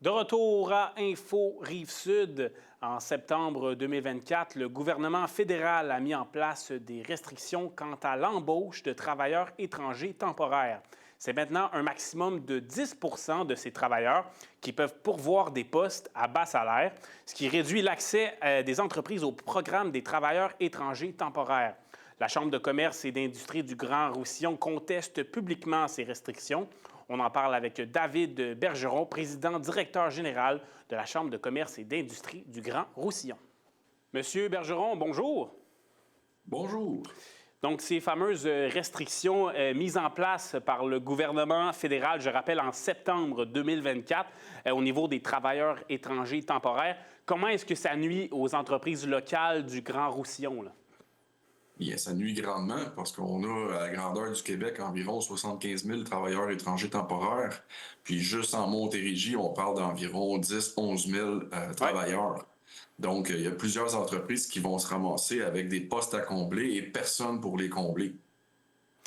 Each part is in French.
De retour à Info Rive-Sud, en septembre 2024, le gouvernement fédéral a mis en place des restrictions quant à l'embauche de travailleurs étrangers temporaires. C'est maintenant un maximum de 10 de ces travailleurs qui peuvent pourvoir des postes à bas salaire, ce qui réduit l'accès des entreprises au programme des travailleurs étrangers temporaires. La Chambre de commerce et d'industrie du Grand Roussillon conteste publiquement ces restrictions. On en parle avec David Bergeron, président directeur général de la Chambre de commerce et d'industrie du Grand Roussillon. Monsieur Bergeron, bonjour. Bonjour. Donc, ces fameuses restrictions mises en place par le gouvernement fédéral, je rappelle, en septembre 2024, au niveau des travailleurs étrangers temporaires, comment est-ce que ça nuit aux entreprises locales du Grand Roussillon, là? Bien, ça nuit grandement parce qu'on a à la grandeur du Québec environ 75 000 travailleurs étrangers temporaires. Puis juste en Montérégie, on parle d'environ 10-11 000 travailleurs. Donc, il y a plusieurs entreprises qui vont se ramasser avec des postes à combler et personne pour les combler.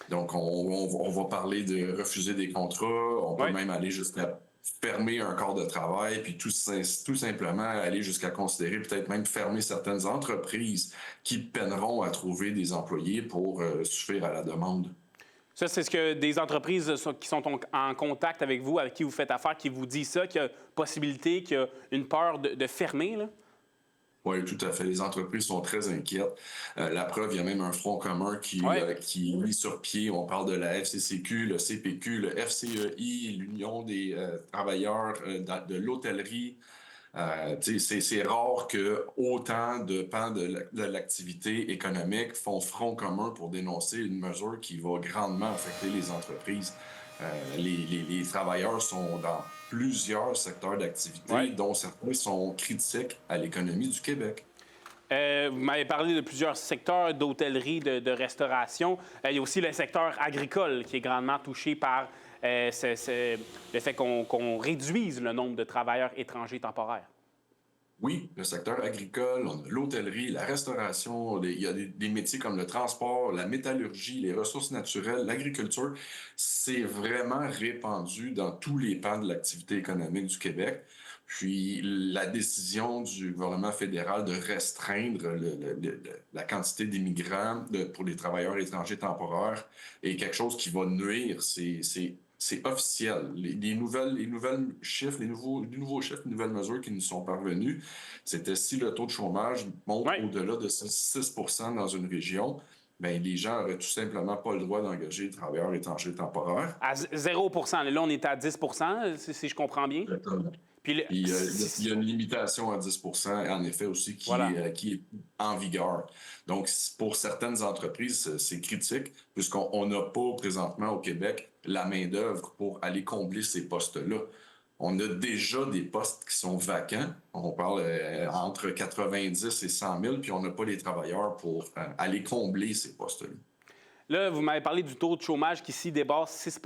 Donc, on va parler de refuser des contrats, on peut même aller jusqu'à fermer un corps de travail, puis tout simplement aller jusqu'à considérer peut-être même fermer certaines entreprises qui peineront à trouver des employés pour suffire à la demande. Ça, c'est ce que des entreprises qui sont en contact avec vous, avec qui vous faites affaire, qui vous disent ça, qu'il y a possibilité, qu'il y a une peur de fermer, là? Oui, tout à fait. Les entreprises sont très inquiètes. La preuve, il y a même un front commun qui est mis sur pied. On parle de la FCCQ, le CPQ, le FCEI, l'Union des travailleurs de l'hôtellerie. C'est rare que autant de pans de l'activité économique font front commun pour dénoncer une mesure qui va grandement affecter les entreprises. Les travailleurs sont dans plusieurs secteurs d'activité, dont certains sont critiques à l'économie du Québec. Vous m'avez parlé de plusieurs secteurs d'hôtellerie, de restauration. Il y a aussi le secteur agricole qui est grandement touché par le fait qu'on réduise le nombre de travailleurs étrangers temporaires. Oui, le secteur agricole, on a l'hôtellerie, la restauration, il y a des métiers comme le transport, la métallurgie, les ressources naturelles, l'agriculture. C'est vraiment répandu dans tous les pans de l'activité économique du Québec. Puis la décision du gouvernement fédéral de restreindre la quantité d'immigrants pour les travailleurs étrangers temporaires est quelque chose qui va nuire. C'est officiel. Les nouvelles chiffres, les nouveaux chiffres, les nouvelles mesures qui nous sont parvenues, c'était si le taux de chômage monte au-delà de 6 dans une région, bien, les gens n'auraient tout simplement pas le droit d'engager des travailleurs étrangers temporaires. À 0 là, on est à 10 si je comprends bien. Exactement. Puis Il y a une limitation à 10 en effet, aussi, qui est en vigueur. Donc, pour certaines entreprises, c'est critique, puisqu'on n'a pas présentement au Québec la main-d'œuvre pour aller combler ces postes-là. On a déjà des postes qui sont vacants. On parle entre 90 et 100 000, puis on n'a pas les travailleurs pour aller combler ces postes-là. Là, vous m'avez parlé du taux de chômage qui ici dépasse 6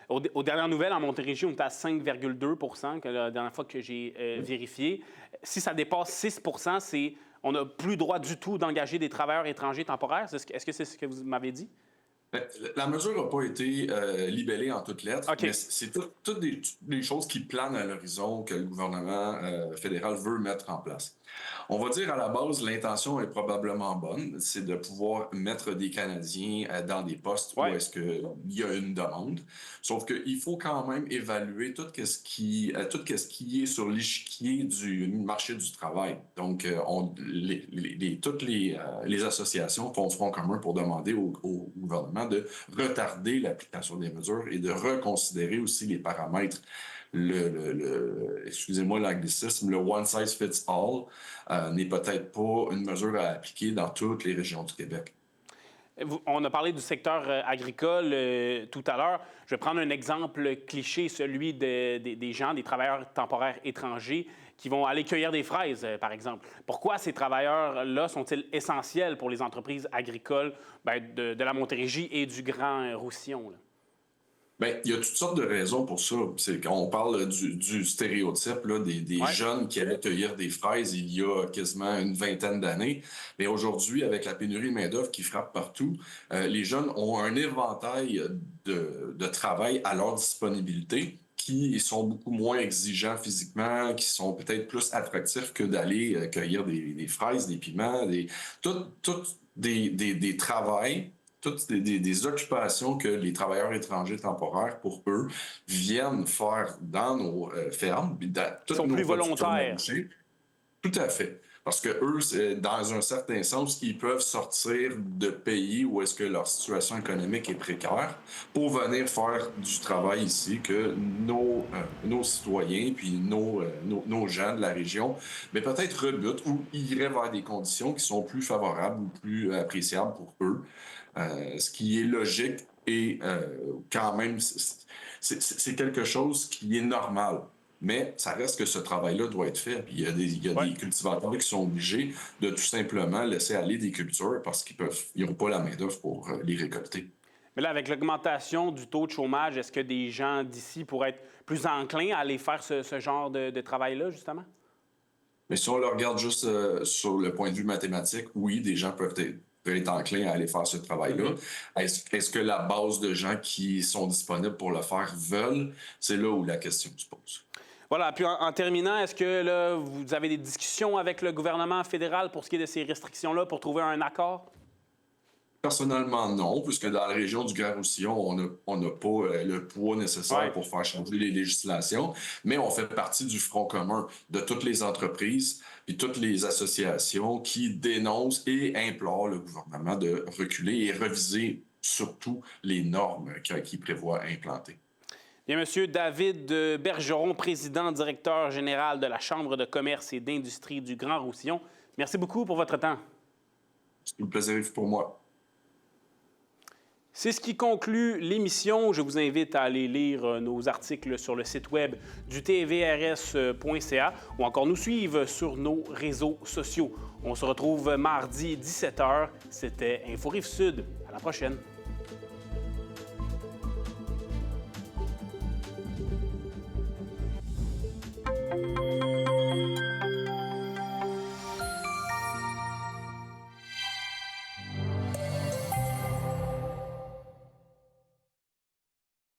aux dernières nouvelles, en Montérégie, on est à 5,2 que la dernière fois que j'ai vérifié. Si ça dépasse 6 on n'a plus droit du tout d'engager des travailleurs étrangers temporaires. Est-ce que c'est ce que vous m'avez dit? La mesure n'a pas été libellée en toutes lettres, mais c'est toutes des choses qui planent à l'horizon que le gouvernement fédéral veut mettre en place. On va dire à la base, l'intention est probablement bonne, c'est de pouvoir mettre des Canadiens dans des postes où est-ce qu'il y a une demande. Sauf qu'il faut quand même évaluer tout ce qui est sur l'échiquier du marché du travail. Donc, toutes les associations font front commun pour demander au gouvernement de retarder l'application des mesures et de reconsidérer aussi les paramètres. Excusez-moi l'anglicisme, le one size fits all n'est peut-être pas une mesure à appliquer dans toutes les régions du Québec. On a parlé du secteur agricole tout à l'heure. Je vais prendre un exemple cliché, celui des gens, des travailleurs temporaires étrangers qui vont aller cueillir des fraises, par exemple. Pourquoi ces travailleurs-là sont-ils essentiels pour les entreprises agricoles de la Montérégie et du Grand Roussillon, là? Bien, il y a toutes sortes de raisons pour ça. C'est qu'on parle du stéréotype là, des jeunes qui allaient cueillir des fraises il y a quasiment une vingtaine d'années. Mais aujourd'hui, avec la pénurie de main-d'œuvre qui frappe partout, les jeunes ont un éventail de travail à leur disponibilité qui sont beaucoup moins exigeants physiquement, qui sont peut-être plus attractifs que d'aller cueillir des fraises, des piments, des travails, toutes des occupations que les travailleurs étrangers temporaires, pour eux, viennent faire dans nos fermes, dans Ils toutes sont nos plus productions volontaires. maraîchères. Tout à fait. Parce que eux, dans un certain sens, ils peuvent sortir de pays où est-ce que leur situation économique est précaire pour venir faire du travail ici que nos citoyens puis nos gens de la région, mais peut-être rebutent ou iraient vers des conditions qui sont plus favorables ou plus appréciables pour eux. Ce qui est logique et quand même, c'est quelque chose qui est normal. Mais ça reste que ce travail-là doit être fait. Puis il y a Ouais. des cultivateurs qui sont obligés de tout simplement laisser aller des cultures parce qu'ils n'ont pas la main-d'œuvre pour les récolter. Mais là, avec l'augmentation du taux de chômage, est-ce que des gens d'ici pourraient être plus enclins à aller faire ce genre de travail-là, justement? Mais si on le regarde juste sur le point de vue mathématique, oui, des gens peuvent être enclins à aller faire ce travail-là. Est-ce que la base de gens qui sont disponibles pour le faire veulent? C'est là où la question se pose. Voilà. Puis en terminant, est-ce que là, vous avez des discussions avec le gouvernement fédéral pour ce qui est de ces restrictions-là pour trouver un accord? Personnellement, non, puisque dans la région du Grand-Roussillon, on n'a pas le poids nécessaire Ouais. pour faire changer les législations, mais on fait partie du front commun de toutes les entreprises et toutes les associations qui dénoncent et implorent le gouvernement de reculer et reviser surtout les normes qu'il prévoit implanter. Bien, Monsieur David Bergeron, président directeur général de la Chambre de commerce et d'industrie du Grand-Roussillon, merci beaucoup pour votre temps. C'est un plaisir pour moi. C'est ce qui conclut l'émission. Je vous invite à aller lire nos articles sur le site web du tvrs.ca ou encore nous suivre sur nos réseaux sociaux. On se retrouve mardi 17h. C'était Info Rive-Sud. À la prochaine.